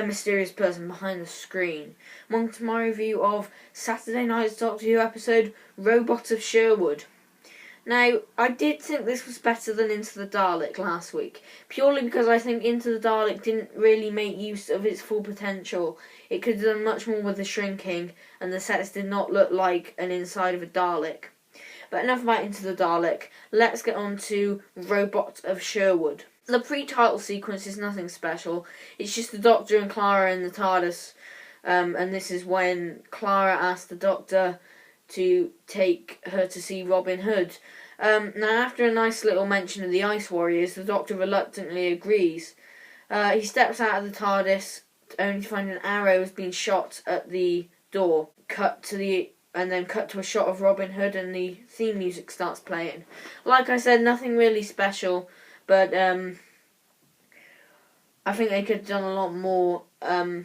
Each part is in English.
mysterious person behind the screen. On to my review of Saturday night's Doctor Who episode, Robot of Sherwood. Now, I did think this was better than Into the Dalek last week, purely because I think Into the Dalek didn't really make use of its full potential. It could have done much more with the shrinking, and the sets did not look like an inside of a Dalek. But enough about Into the Dalek, let's get on to Robot of Sherwood. The pre-title sequence is nothing special, it's just the Doctor and Clara in the TARDIS, and this is when Clara asked the Doctor to take her to see Robin Hood. Now, after a nice little mention of the Ice Warriors, the Doctor reluctantly agrees. He steps out of the TARDIS, only to find an arrow has been shot at the door. Cut to a shot of Robin Hood, and the theme music starts playing. Like I said, nothing really special, but I think they could have done a lot more. But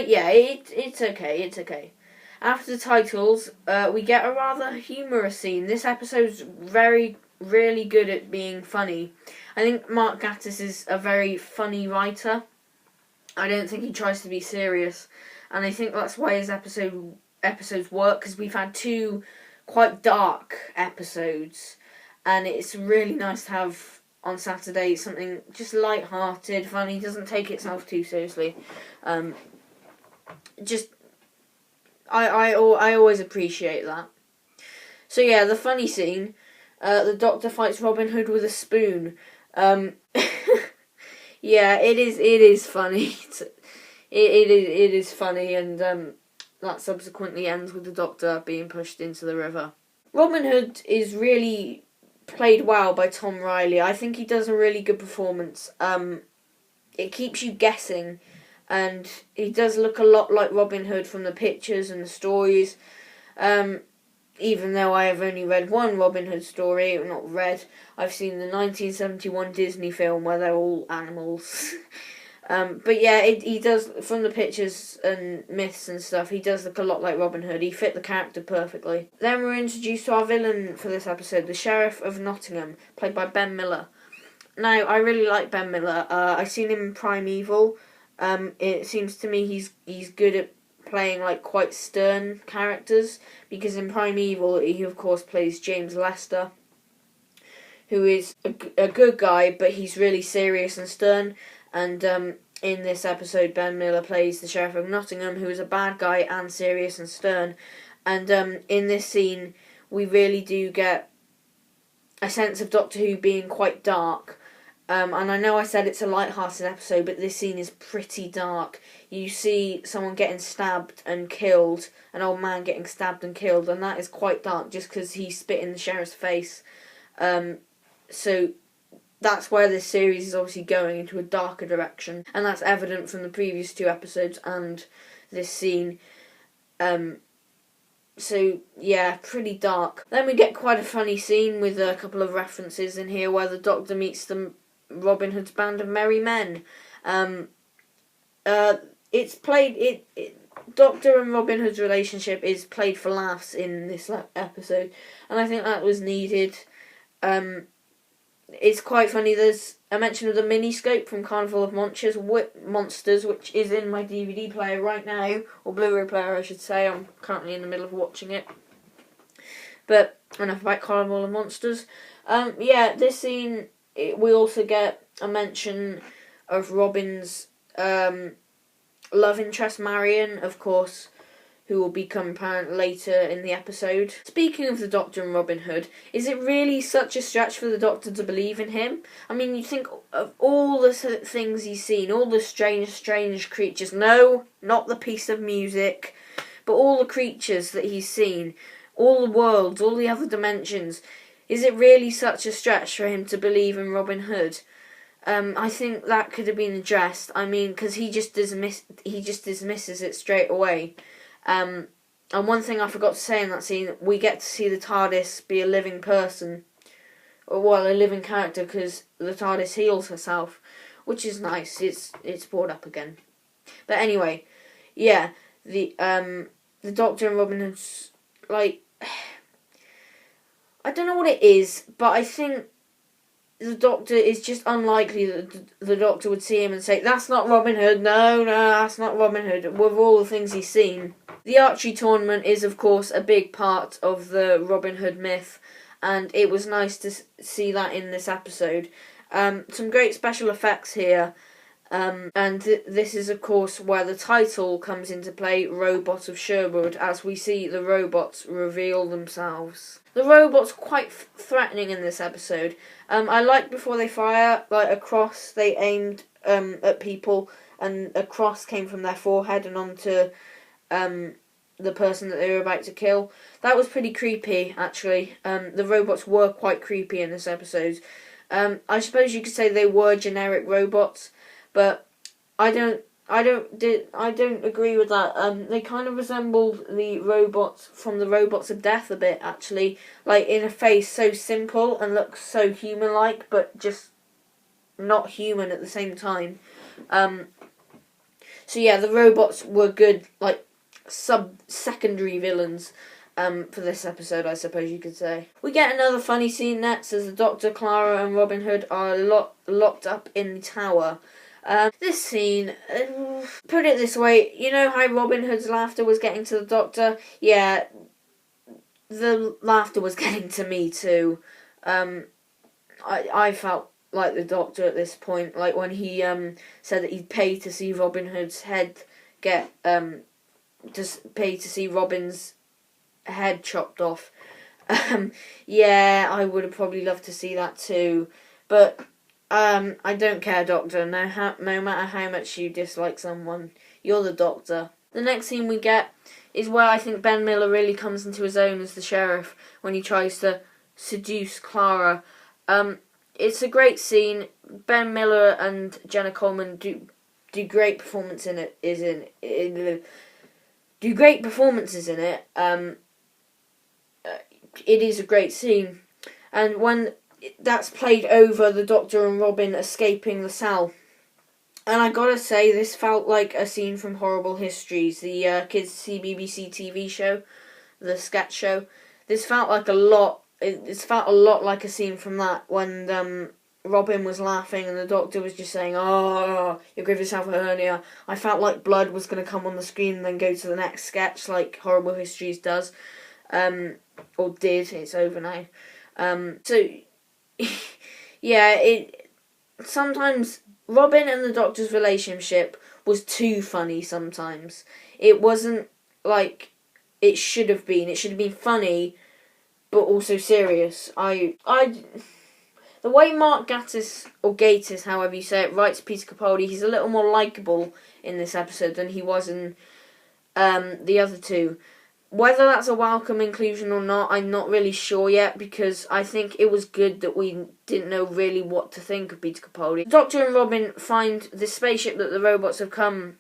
yeah, it's okay. It's okay. After the titles, we get a rather humorous scene. This episode's really good at being funny. I think Mark Gatiss is a very funny writer. I don't think he tries to be serious, and I think that's why his episodes work, because we've had 2 quite dark episodes, and it's really nice to have on Saturday something just light-hearted, funny, doesn't take itself too seriously. I always appreciate that. So yeah, the funny scene, the Doctor fights Robin Hood with a spoon. Yeah, it is funny. It is funny, and that subsequently ends with the Doctor being pushed into the river. Robin Hood is really played well by Tom Riley. I think he does a really good performance. It keeps you guessing, and he does look a lot like Robin Hood from the pictures and the stories. Even though I have only read one Robin Hood story, not read, I've seen the 1971 Disney film where they're all animals. But yeah, he does, from the pictures and myths and stuff, he does look a lot like Robin Hood. He fit the character perfectly. Then we're introduced to our villain for this episode, the Sheriff of Nottingham, played by Ben Miller. Now, I really like Ben Miller. I've seen him in Primeval. It seems to me he's good at playing like quite stern characters, because in Primeval he of course plays James Lester, who is a good guy, but he's really serious and stern. And in this episode, Ben Miller plays the Sheriff of Nottingham, who is a bad guy and serious and stern. And in this scene, we really do get a sense of Doctor Who being quite dark. And I know I said it's a light-hearted episode, but this scene is pretty dark. You see someone getting stabbed and killed, an old man getting stabbed and killed, and that is quite dark just because he spit in the sheriff's face. So that's where this series is obviously going, into a darker direction, and that's evident from the previous 2 episodes and this scene. So yeah, pretty dark. Then we get quite a funny scene with a couple of references in here where the Doctor meets the Robin Hood's band of merry men. It's played. Doctor and Robin Hood's relationship is played for laughs in this episode, and I think that was needed. It's quite funny. There's a mention of the miniscope from Carnival of Monsters, which is in my DVD player right now, or Blu-ray player, I should say. I'm currently in the middle of watching it. But enough about Carnival of Monsters. Yeah, this scene, we also get a mention of Robin's love interest, Marion, of course, who will become apparent later in the episode. Speaking of the Doctor and Robin Hood, is it really such a stretch for the Doctor to believe in him? I mean, you think of all the things he's seen, all the strange creatures. No, not the piece of music, but all the creatures that he's seen, all the worlds, all the other dimensions. Is it really such a stretch for him to believe in Robin Hood? I think that could have been addressed. I mean, because he just dismisses it straight away. And one thing I forgot to say in that scene, we get to see the TARDIS be a living person, or well, a living character, because the TARDIS heals herself, which is nice. It's brought up again. But anyway, yeah, the Doctor and Robin Hood's, like, I don't know what it is, but I think the Doctor is just unlikely that the Doctor would see him and say, "That's not Robin Hood, no, that's not Robin Hood," with all the things he's seen. The archery tournament is, of course, a big part of the Robin Hood myth, and it was nice to see that in this episode. Some great special effects here, and this is, of course, where the title comes into play, Robot of Sherwood, as we see the robots reveal themselves. The robots are quite threatening in this episode. I like before they fire, like a cross they aimed at people, and a cross came from their forehead and onto the person that they were about to kill. That was pretty creepy, actually. The robots were quite creepy in this episode. I suppose you could say they were generic robots, but I don't agree with that. They kind of resemble the robots from the Robots of Death a bit, actually. Like, in a face so simple and looks so human-like, but just not human at the same time. So yeah, the robots were good, like, secondary villains for this episode, I suppose you could say. We get another funny scene next as the Doctor, Clara and Robin Hood are locked up in the tower. This scene, put it this way, you know how Robin Hood's laughter was getting to the Doctor? Yeah, the laughter was getting to me too. I felt like the Doctor at this point, like when he said that he'd pay to see Robin Hood's head get just pay to see Robin's head chopped off. Yeah, I would have probably loved to see that too, but I don't care, Doctor. No matter how much you dislike someone, you're the Doctor. The next scene we get is where I think Ben Miller really comes into his own as the sheriff when he tries to seduce Clara. It's a great scene. Ben Miller and Jenna Coleman do great performances in it. Do great performances in it. It is a great scene, and when that's played over the Doctor and Robin escaping the cell. And I gotta say, this felt like a scene from Horrible Histories, the kids CBBC TV show, the sketch show. This felt like a lot. It felt a lot like a scene from that when Robin was laughing and the Doctor was just saying, "Oh, you'll give yourself a hernia." I felt like blood was going to come on the screen and then go to the next sketch, like Horrible Histories does, or did. It's over now. So. Yeah, sometimes Robin and the Doctor's relationship was too funny sometimes. It wasn't like it should have been. It should have been funny, but also serious. The way Mark Gatiss, or Gatiss, however you say it, writes Peter Capaldi, he's a little more likeable in this episode than he was in the other two. Whether that's a welcome inclusion or not, I'm not really sure yet, because I think it was good that we didn't know really what to think of Peter Capaldi. Doctor and Robin find the spaceship that the robots have come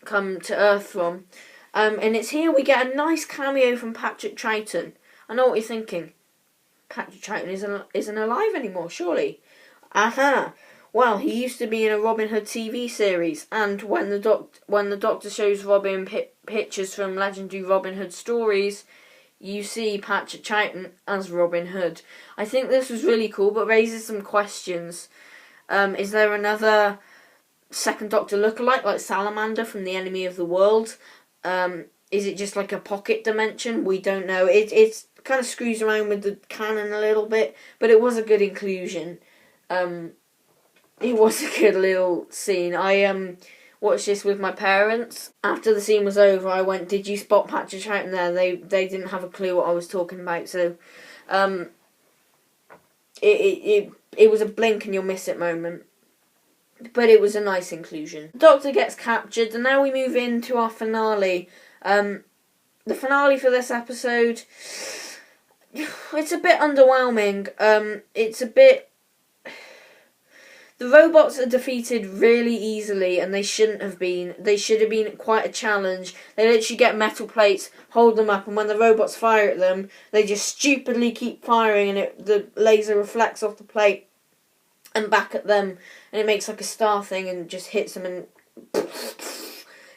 to Earth from, and it's here we get a nice cameo from Patrick Troughton. I know what you're thinking. Patrick Troughton isn't alive anymore, surely. Aha! Well, he used to be in a Robin Hood TV series, and when the Doctor shows Robin pictures from legendary Robin Hood stories, you see Patrick Troughton as Robin Hood. I think this was really cool, but raises some questions. Is there another second Doctor lookalike, like Salamander from The Enemy of the World? Is it just like a pocket dimension? We don't know. It kind of screws around with the canon a little bit, but it was a good inclusion. It was a good little scene. I watched this with my parents. After the scene was over, I went, "Did you spot Patrick Troughton there?" They didn't have a clue what I was talking about. So, it was a blink and you'll miss it moment. But it was a nice inclusion. The Doctor gets captured, and now we move into our finale. The finale for this episode, it's a bit underwhelming. It's a bit. The robots are defeated really easily, and they shouldn't have been. They should have been quite a challenge. They literally get metal plates, hold them up, and when the robots fire at them, they just stupidly keep firing, and the laser reflects off the plate and back at them, and it makes like a star thing and just hits them, and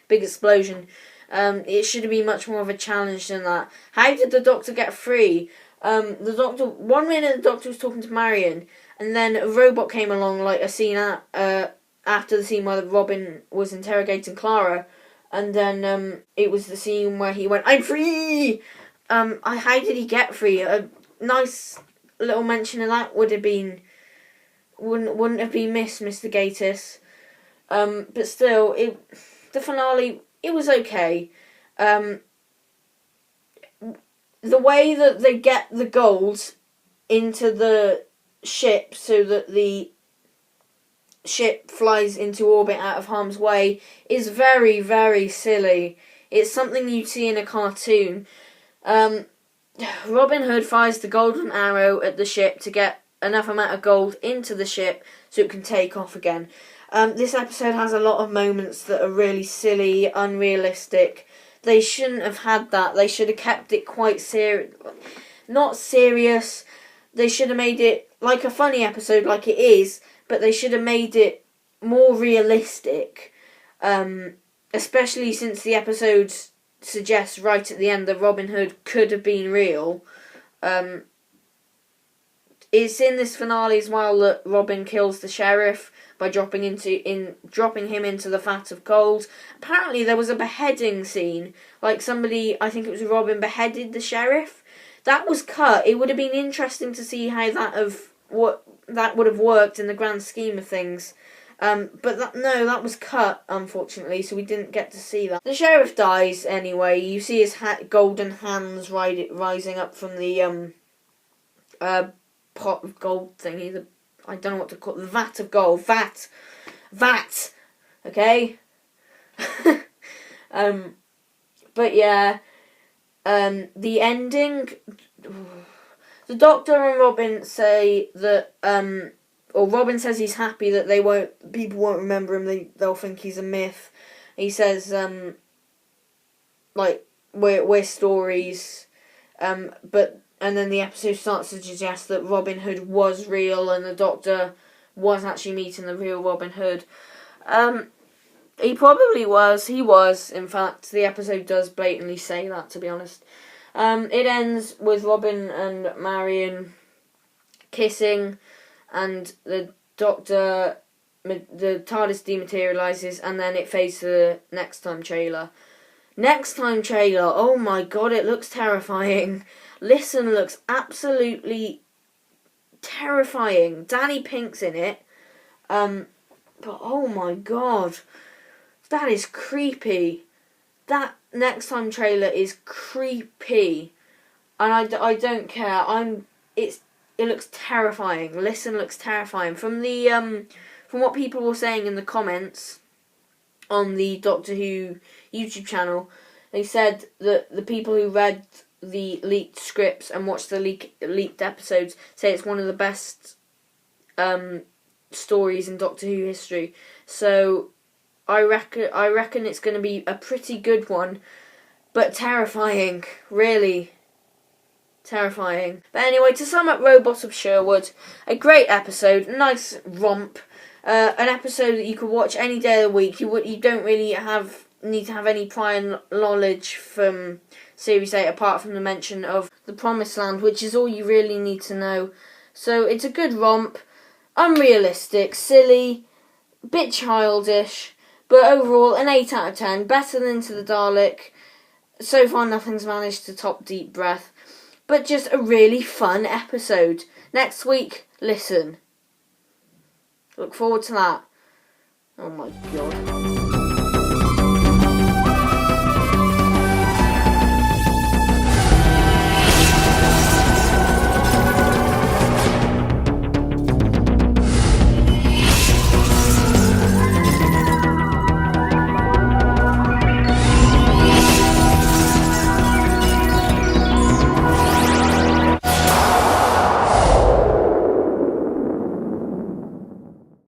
big explosion. It should have been much more of a challenge than that. How did the Doctor get free? One minute the Doctor was talking to Marion, And then a robot came along, like a scene after the scene where Robin was interrogating Clara, and then it was the scene where he went, "I'm free!" How did he get free? A nice little mention of that wouldn't have been missed, Mr. Gatiss. But still, the finale, it was okay. The way that they get the gold into the ship so that the ship flies into orbit out of harm's way is very, very silly. It's something you see in a cartoon. Robin Hood fires the golden arrow at the ship to get enough amount of gold into the ship so it can take off again. This episode has a lot of moments that are really silly, unrealistic. They shouldn't have had that. They should have kept it quite serious. Not serious. They should have made it like a funny episode like it is, but they should have made it more realistic. Especially since the episode suggests right at the end that Robin Hood could have been real. It's in this finale as well that Robin kills the sheriff by dropping him into the vat of gold. Apparently there was a beheading scene, like somebody, I think it was Robin, beheaded the sheriff. That was cut. It would have been interesting to see how that would have worked in the grand scheme of things. But that was cut, unfortunately, so we didn't get to see that. The sheriff dies anyway. You see his golden hands rising up from the pot of gold thingy. I don't know what to call it. The vat of gold. Vat! Okay? But yeah, the ending... The Doctor and Robin say that... or Robin says he's happy that people won't remember him, they'll think he's a myth. He says, like, we're stories, and then the episode starts to suggest that Robin Hood was real and the Doctor was actually meeting the real Robin Hood. He probably was. He was, in fact. The episode does blatantly say that, to be honest. It ends with Robin and Marion kissing, and the Doctor, the TARDIS dematerialises, and then it fades to the Next Time trailer. Next Time trailer, oh my god, it looks terrifying. Listen looks absolutely terrifying. Danny Pink's in it. But oh my god, that is creepy. That Next Time trailer is creepy. And I don't care. It looks terrifying. Listen looks terrifying. From what people were saying in the comments on the Doctor Who YouTube channel, they said that the people who read the leaked scripts and watched the leaked episodes say it's one of the best stories in Doctor Who history. So I reckon it's going to be a pretty good one, but terrifying, really terrifying. But anyway, to sum up Robot of Sherwood, a great episode, nice romp, an episode that you could watch any day of the week. You don't really need to have any prior knowledge from Series 8 apart from the mention of the Promised Land, which is all you really need to know. So it's a good romp, unrealistic, silly, bit childish, but overall an 8 out of 10, better than Into the Dalek. So far nothing's managed to top Deep Breath, but just a really fun episode. Next week, listen. Look forward to that. Oh my god.